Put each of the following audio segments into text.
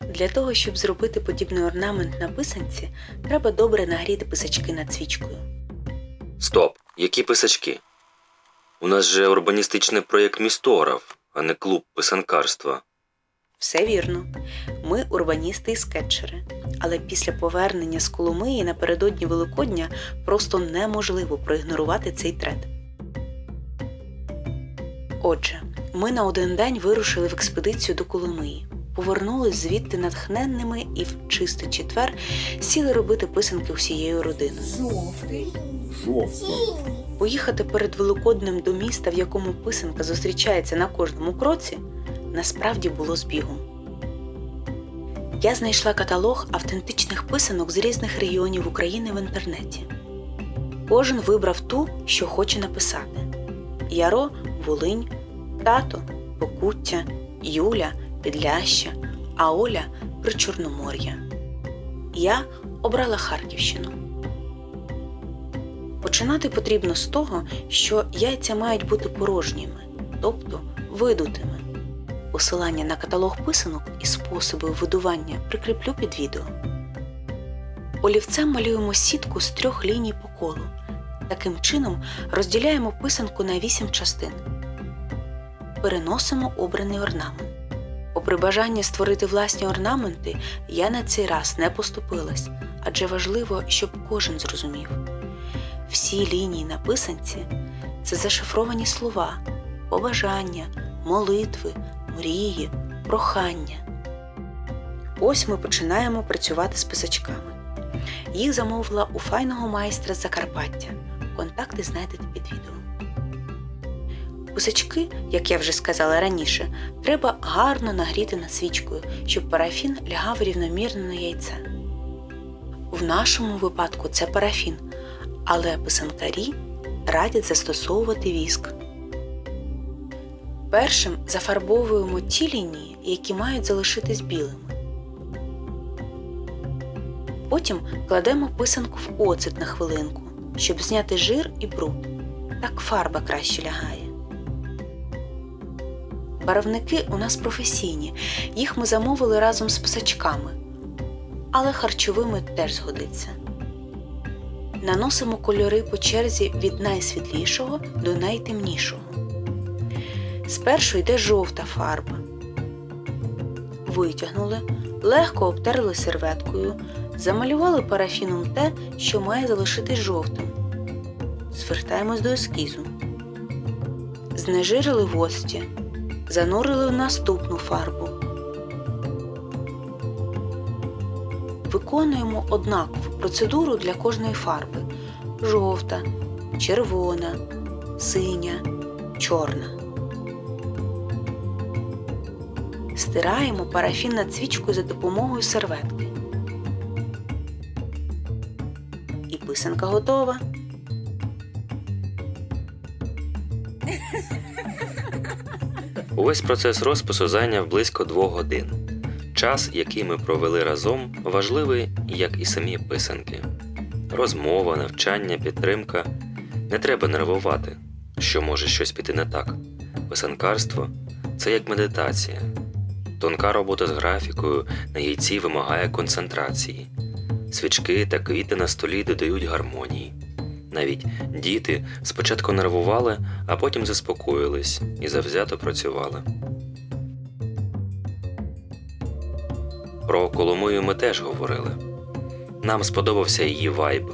Для того, щоб зробити подібний орнамент на писанці, треба добре нагріти писачки над свічкою. Стоп! Які писачки? У нас же урбаністичний проєкт «Містограф», а не клуб писанкарства. Все вірно. Ми урбаністи і скетчери. Але після повернення з Коломиї напередодні Великодня просто неможливо проігнорувати цей тренд. Отже, ми на один день вирушили в експедицію до Коломиї. Повернулись звідти натхненними і в чистий четвер сіли робити писанки усією родиною. Жовтий. Поїхати перед Великоднем до міста, в якому писанка зустрічається на кожному кроці, насправді було збігом. Я знайшла каталог автентичних писанок з різних регіонів України в інтернеті. Кожен вибрав ту, що хоче написати. Яро – Волинь, Тато – Покуття, Юля – Підляща, а Оля – Причорномор'я. Я обрала Харківщину. Починати потрібно з того, що яйця мають бути порожніми, тобто видутими. Посилання на каталог писанок і способи видування прикріплю під відео. Олівцем малюємо сітку з 3 ліній по колу. Таким чином розділяємо писанку на 8 частин. Переносимо обраний орнамент. При бажанні створити власні орнаменти я на цей раз не поступилась, адже важливо, щоб кожен зрозумів. Всі лінії на писанці – це зашифровані слова, побажання, молитви, мрії, прохання. Ось ми починаємо працювати з писачками. Їх замовила у файного майстра з Закарпаття. Контакти знайдете під відео. Писачки, як я вже сказала раніше, треба гарно нагріти над свічкою, щоб парафін лягав рівномірно на яйце. В нашому випадку це парафін, але писанкарі радять застосовувати віск. Першим зафарбовуємо ті лінії, які мають залишитись білими. Потім кладемо писанку в оцет на хвилинку, щоб зняти жир і бруд. Так фарба краще лягає. Барвники у нас професійні, їх ми замовили разом з писачками, але харчовими теж згодиться. Наносимо кольори по черзі від найсвітлішого до найтемнішого. Спершу йде жовта фарба. Витягнули, легко обтерли серветкою, замалювали парафіном те, що має залишитись жовтим. Звертаємось до ескізу. Знежирили в оцті, занурили в наступну фарбу. Виконуємо однакову процедуру для кожної фарби – жовта, червона, синя, чорна. Стираємо парафін над свічкою за допомогою серветки. І писанка готова. Увесь процес розпису зайняв близько 2 годин. Час, який ми провели разом, важливий, як і самі писанки. Розмова, навчання, підтримка. Не треба нервувати, що може щось піти не так. Писанкарство – це як медитація. Тонка робота з графікою на яйці вимагає концентрації. Свічки та квіти на столі додають гармонії. Навіть діти спочатку нервували, а потім заспокоїлись і завзято працювали. Про Коломию ми теж говорили. Нам сподобався її вайб.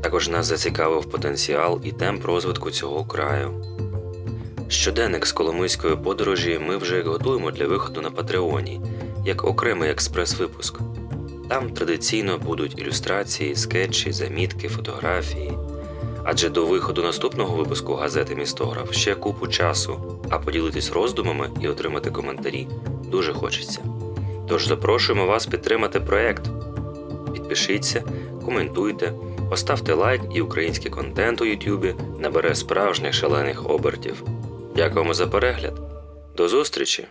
Також нас зацікавив потенціал і темп розвитку цього краю. Щоденник з коломийської подорожі ми вже готуємо для виходу на Патреоні, як окремий експрес-випуск. Там традиційно будуть ілюстрації, скетчі, замітки, фотографії. Адже до виходу наступного випуску газети «Містограф» ще купу часу, а поділитись роздумами і отримати коментарі дуже хочеться. Тож запрошуємо вас підтримати проєкт. Підпишіться, коментуйте, поставте лайк, і український контент у Ютубі набере справжніх шалених обертів. Дякуємо за перегляд. До зустрічі!